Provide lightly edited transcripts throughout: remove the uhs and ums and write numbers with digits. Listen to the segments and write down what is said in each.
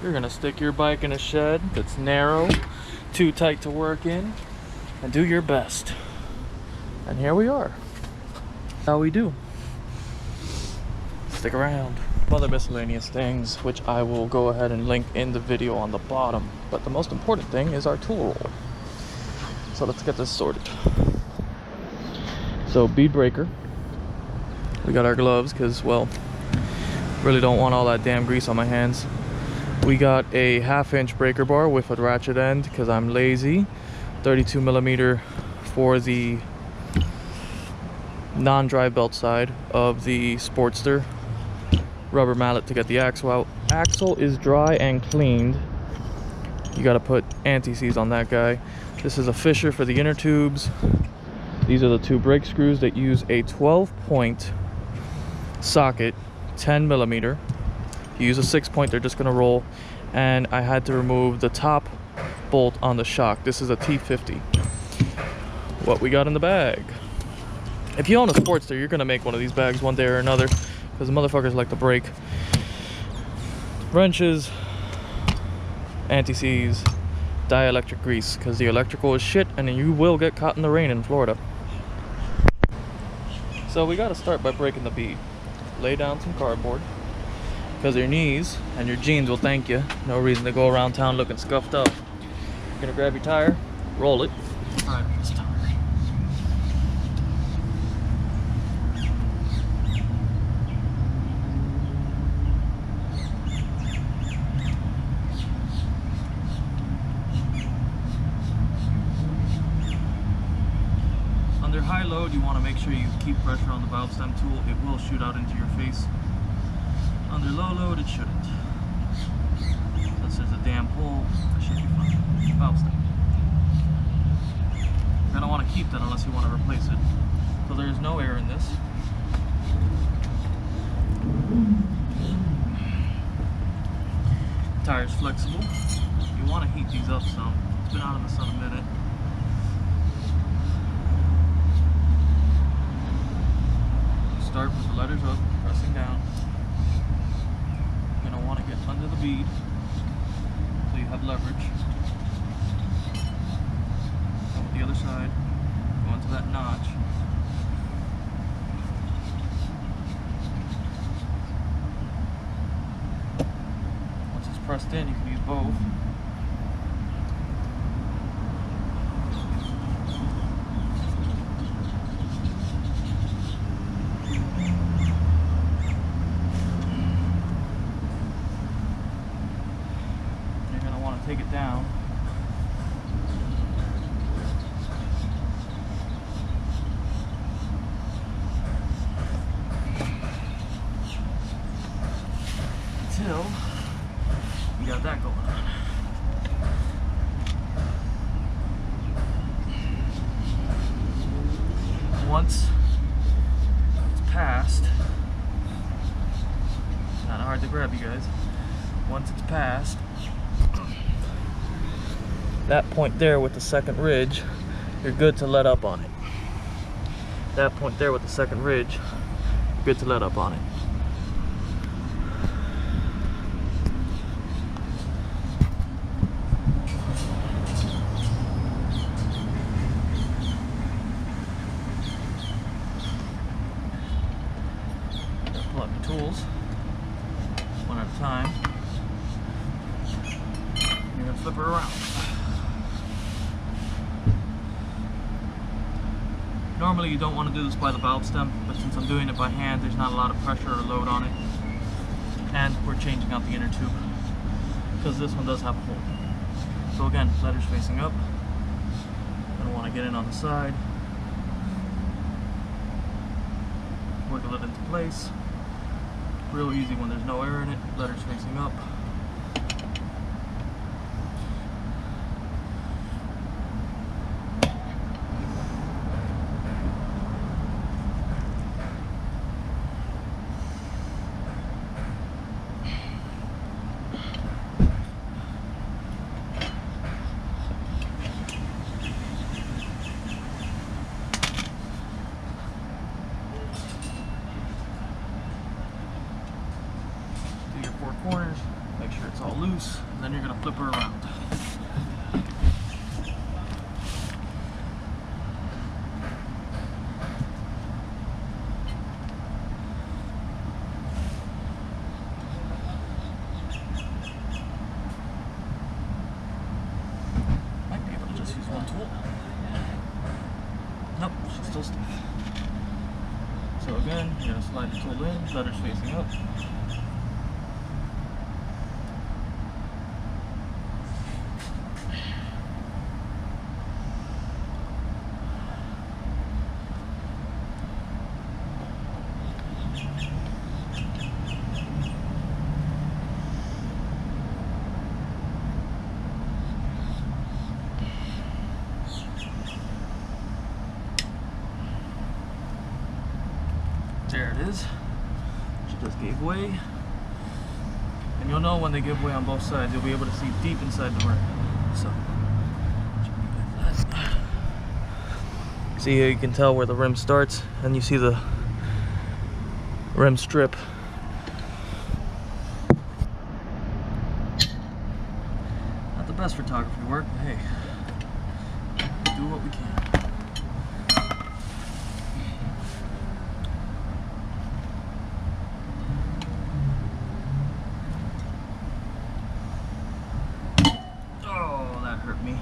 You're gonna stick your bike in a shed that's narrow, too tight to work in, and do your best. And here we are. How we do. Stick around. Other miscellaneous things, which I will go ahead and link in the video on the bottom. But the most important thing is our tool roll. So let's get this sorted. So Bead Breaker. We got our gloves because, well, really don't want all that damn grease on my hands. We got a 1/2-inch breaker bar with a ratchet end because I'm lazy. 32mm for the non-dry belt side of the Sportster. Rubber mallet to get the axle out. Axle is dry and cleaned. You gotta put anti-seize on that guy. This is a fisher for the inner tubes. These are the two brake screws that use a 12-point socket, 10mm. If you use a 6-point, they're just gonna roll. And I had to remove the top bolt on the shock. This is a T50. What we got in the bag. If you own a Sportster, you're gonna make one of these bags one day or another, because the motherfuckers like to break. Wrenches, anti-seize, dielectric grease, because the electrical is shit and you will get caught in the rain in Florida. So we got to start by breaking the bead. Lay down some cardboard, because your knees and your jeans will thank you. No reason to go around town looking scuffed up. You're gonna grab your tire, roll it. All right, this tire. Under high load, you want to make sure you keep pressure on the valve stem tool. It will shoot out into your face. Under low load, it shouldn't. Since there's a damn hole, that should be fine. Valve stem. You're gonna want to keep that unless you want to replace it. So there's no air in this. Tire's flexible. You want to heat these up some. It's been out in the sun a minute. Start with the letters up, pressing down. You're gonna want to get under the bead so you have leverage. And with the other side, go into that notch. Once it's pressed in, you can use both. Take it down. Until you got that going on. Once it's passed, it's not hard to grab, you guys. Once it's passed, that point there with the second ridge, you're good to let up on it. That point there with the second ridge, you're good to let up on it. Pull out your tools, one at a time. You're gonna flip her around. Normally you don't want to do this by the valve stem, but since I'm doing it by hand, there's not a lot of pressure or load on it. And we're changing out the inner tube, because this one does have a hole. So again, letters facing up. Gonna want to get in on the side. Wiggle it into place. Real easy when there's no air in it, letters facing up. Corners. flip her around. Might be able to just use one tool. Nope, she's still stiff. So again, you're going to slide the tool in, letters facing up. There it is. She just gave way. And you'll know when they give way on both sides. You'll be able to see deep inside the rim. So, see here, you can tell where the rim starts, and you see the rim strip. Not the best photography work, but hey, we do what we can. Me.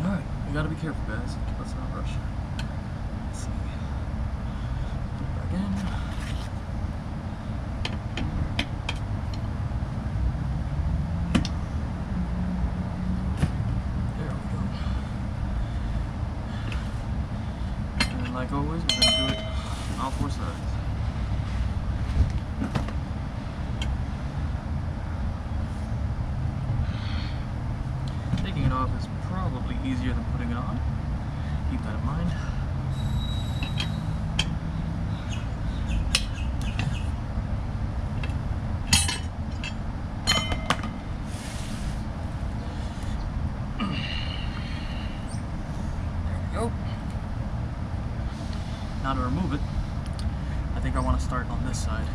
Alright, you gotta be careful, guys. Let's not rush. Let's see. Put it back in. There we go. And like always, we're gonna do it on all four sides. Taking it off is probably easier than putting it on. Keep that in mind. There we go. Now to remove it, I think I want to start on this side,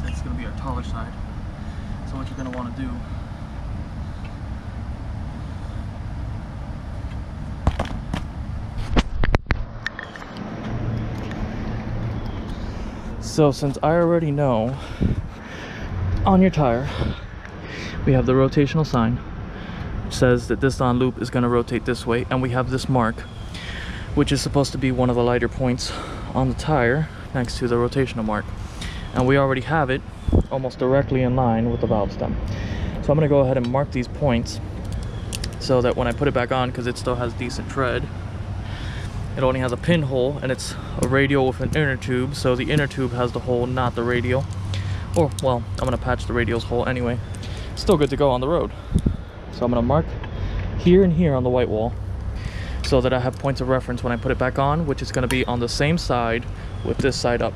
since it's going to be our taller side. So what you're going to want to do, so since I already know on your tire we have the rotational sign which says that this on loop is going to rotate this way, and we have this mark which is supposed to be one of the lighter points on the tire next to the rotational mark, and we already have it almost directly in line with the valve stem. So I'm going to go ahead and mark these points so that when I put it back on, because it still has decent tread, it only has a pinhole, and it's a radial with an inner tube, so the inner tube has the hole, not the radial. Or, well, I'm gonna patch the radial's hole anyway. Still good to go on the road. So I'm gonna mark here and here on the white wall so that I have points of reference when I put it back on, which is gonna be on the same side with this side up.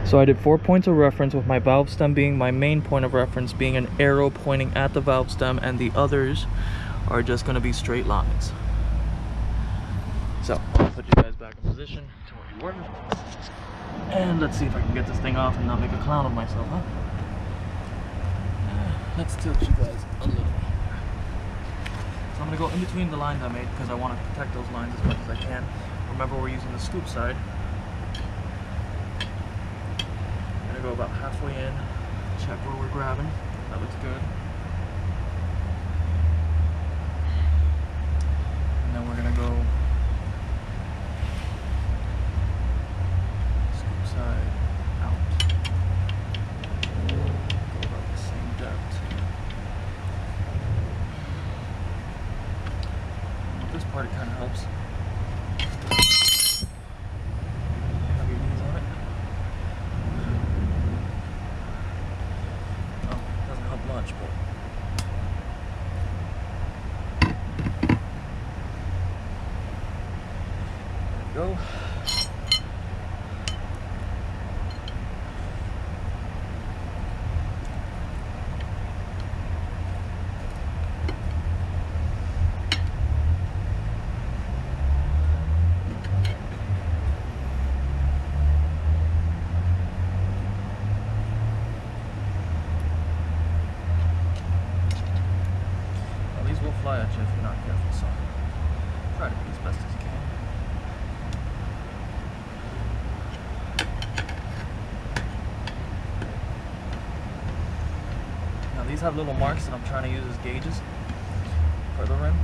So I did 4 points of reference, with my valve stem being my main point of reference, being an arrow pointing at the valve stem, and the others are just gonna be straight lines. So, I'll put you guys back in position to where you were. And let's see if I can get this thing off and not make a clown of myself, huh? Let's tilt you guys a little. So I'm going to go in between the lines I made because I want to protect those lines as much as I can. Remember, we're using the scoop side. I'm going to go about halfway in, check where we're grabbing. That looks good. And then we're going to go side out. Go about the same depth. And with this part, it kind of helps. Have your knees on it. Oh, doesn't help much, but there we go. fly at you if you're not careful, so try to be as best as you can. Now these have little marks that I'm trying to use as gauges for the rim.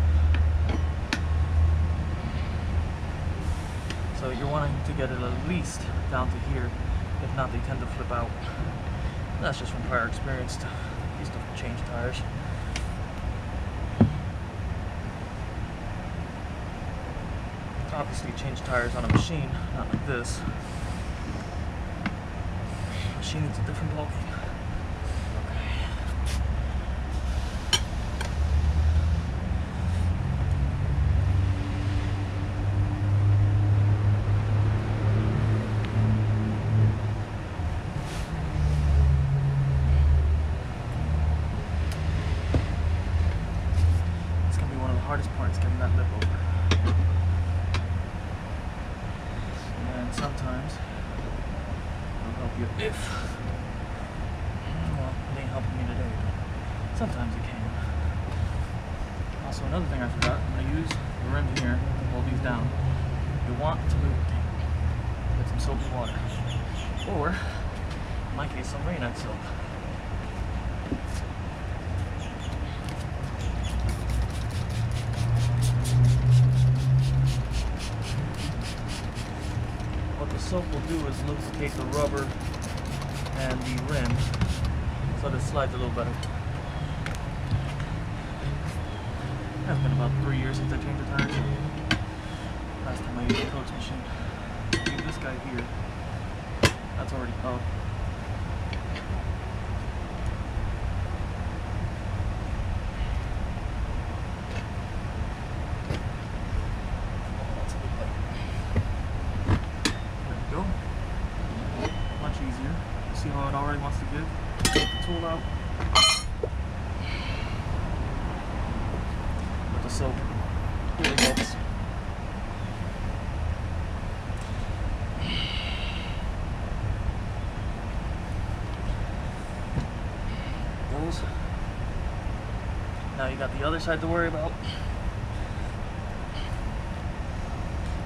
So you're wanting to get it at least down to here. If not, they tend to flip out. That's just from prior experience. Used to change tires. Obviously change tires on a machine, not like this. Machine needs a different ballgame. Hardest part is getting that lip over. And sometimes it'll help you if, well, it ain't helping me today, but sometimes it can. Also, another thing I forgot, I'm going to use the rims here to hold these down. You want to lubricate with some soapy water, or in my case, some Ratchet soap. Soap will do is lubricate the rubber and the rim so that it slides a little better. It's been about 3 years since I changed the tires. Last time I used the coach machine. I use this guy here. That's already out. See how it already wants to give? Take the tool out. But the soap really helps. Goes. Now you got the other side to worry about.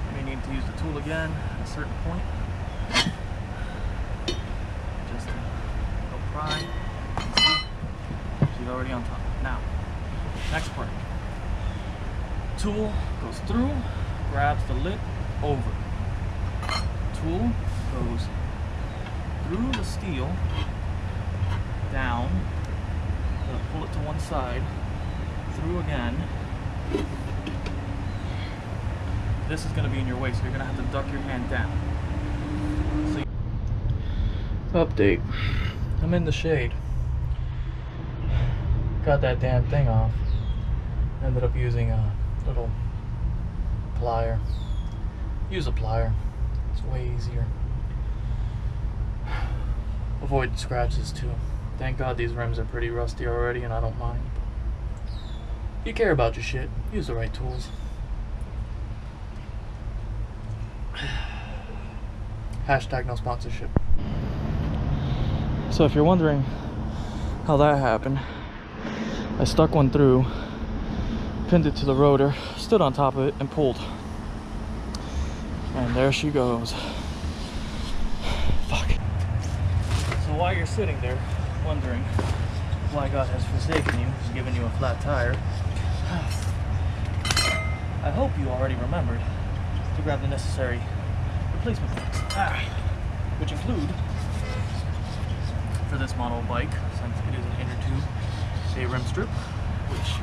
You may need to use the tool again at a certain point. She's already on top. Now, next part. Tool goes through, grabs the lip over. Tool goes through the steel, down, pull it to one side, through again. This is going to be in your way, so you're going to have to duck your hand down. So update. I'm in the shade. Got that damn thing off. Ended up using a little plier. Use a plier. It's way easier. Avoid scratches too. Thank God these rims are pretty rusty already and I don't mind. If you care about your shit, use the right tools. Hashtag no sponsorship. So if you're wondering how that happened, I stuck one through, pinned it to the rotor, stood on top of it, and pulled. And there she goes. Fuck. So while you're sitting there wondering why God has forsaken you and given you a flat tire, I hope you already remembered to grab the necessary replacement parts, which include, for this model bike, since it is an inner tube, a rim strip, which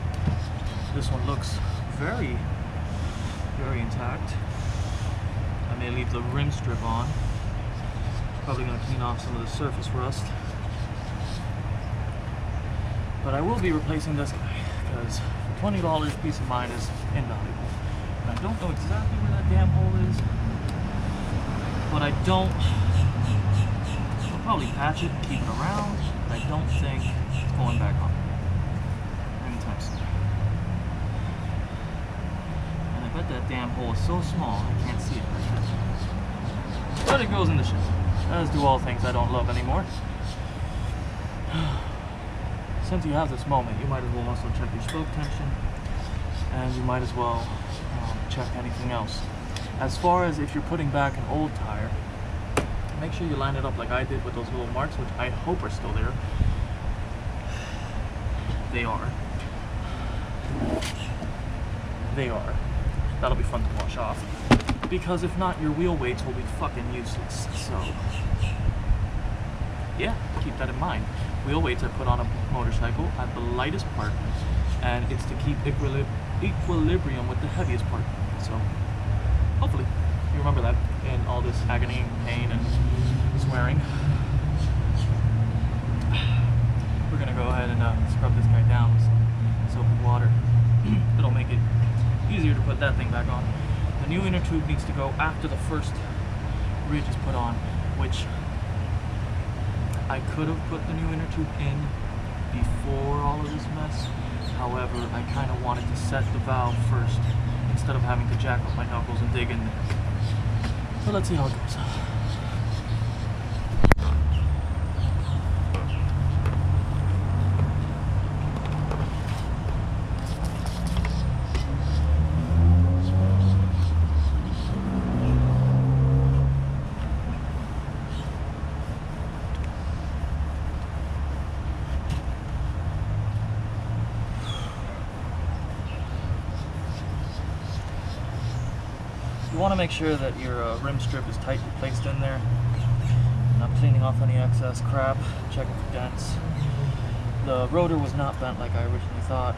this one looks very, very intact. I may leave the rim strip on. Probably going to clean off some of the surface rust. But I will be replacing this guy, because for $20, peace of mind is invaluable. And I don't know exactly where that damn hole is, but I don't. I'll probably patch it and keep it around, but I don't think going back on anytime soon. And I bet that damn hole is so small I can't see it right now. But it goes in the ship, as do all things I don't love anymore. Since you have this moment, you might as well also check your spoke tension. and you might as well check anything else. As far as if you're putting back an old tire, make sure you line it up like I did with those little marks, which I hope are still there. They are. They are. That'll be fun to wash off. Because if not, your wheel weights will be fucking useless. So, yeah, keep that in mind. Wheel weights I put on a motorcycle at the lightest part, and it's to keep equilibrium with the heaviest part. So, hopefully, you remember that in all this agony and pain and swearing. We're gonna go ahead and scrub this guy down with some soap and water. It'll make it easier to put that thing back on. The new inner tube needs to go after the first ridge is put on, which I could have put the new inner tube in before all of this mess. However, I kind of wanted to set the valve first instead of having to jack up my knuckles and dig in there. So let's see how it goes. You want to make sure that your rim strip is tightly placed in there. And I'm cleaning off any excess crap, checking for dents. The rotor was not bent like I originally thought.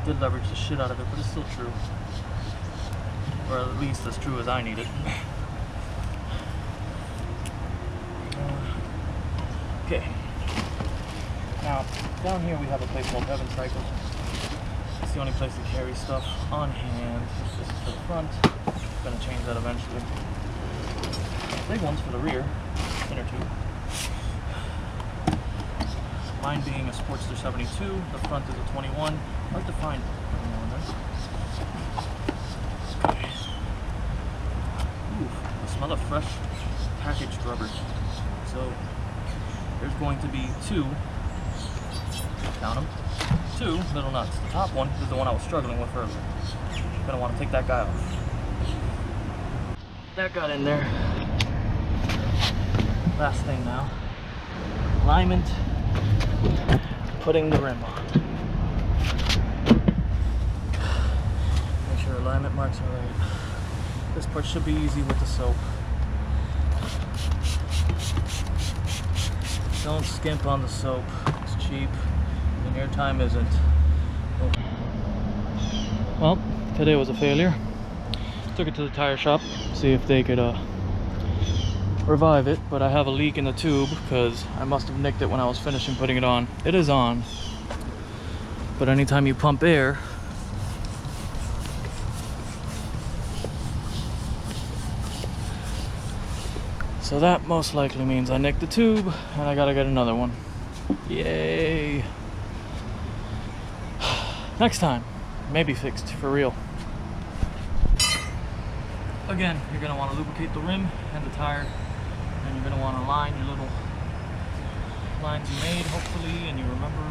Did leverage the shit out of it, but it's still true. Or at least as true as I need it. Okay. Now, down here we have a place called Heaven Cycle. It's the only place to carry stuff on hand. This is for the front. I'm going to change that eventually. Big ones for the rear, inner tube. Mine being a Sportster 72, the front is a 21. Hard to find. Okay. Ooh, the smell of fresh packaged rubber. So there's going to be two, count them, two little nuts. The top one is the one I was struggling with earlier. I'm gonna want to take that guy off. That got in there. Last thing now. Alignment. Putting the rim on. Make sure alignment marks are right. This part should be easy with the soap. Don't skimp on the soap. It's cheap and your time isn't. Well, today was a failure. Took it to the tire shop, see if they could revive it, but I have a leak in the tube because I must have nicked it when I was finishing putting it on. It is on, but anytime you pump air, so that most likely means I nicked the tube and I gotta get another one. Yay! Next time, maybe fixed for real. Again, you're going to want to lubricate the rim and the tire, and you're going to want to line your little lines you made, hopefully, and you remember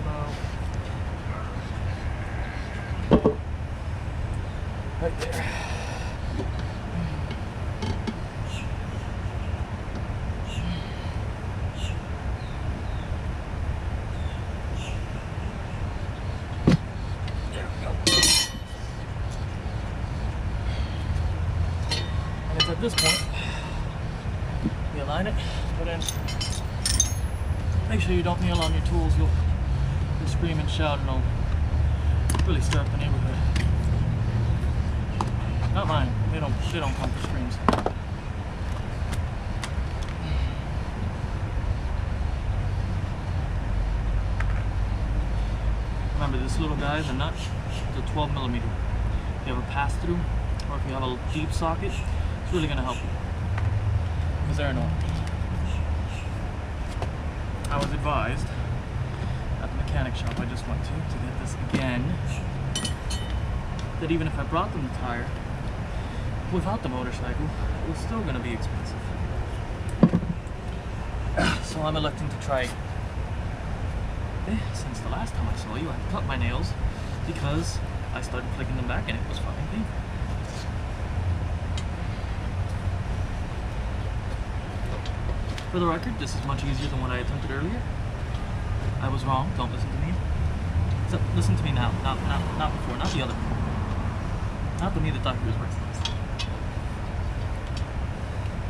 about. Right there. At this point, you align it, put in, make sure you don't kneel on your tools, you'll scream and shout and it'll really stir up the neighborhood. Not mine, they don't come for screams. Remember, this little guy, the nut, is a 12 millimeter. If you have a pass through, or if you have a deep socket, it's really going to help you, because they're annoying. I was advised at the mechanic shop I just went to get this again, that even if I brought them the tire without the motorcycle, it was still going to be expensive. So I'm electing to try, since the last time I saw you, I cut my nails, because I started flicking them back and it was fucking painful. For the record, this is much easier than what I attempted earlier. I was wrong, don't listen to me. So, listen to me now, not before, not the other me. Not the me that thought he was worthless.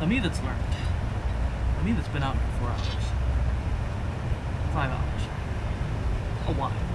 The me that's learned. The me that's been out for 4 hours. 5 hours. A while.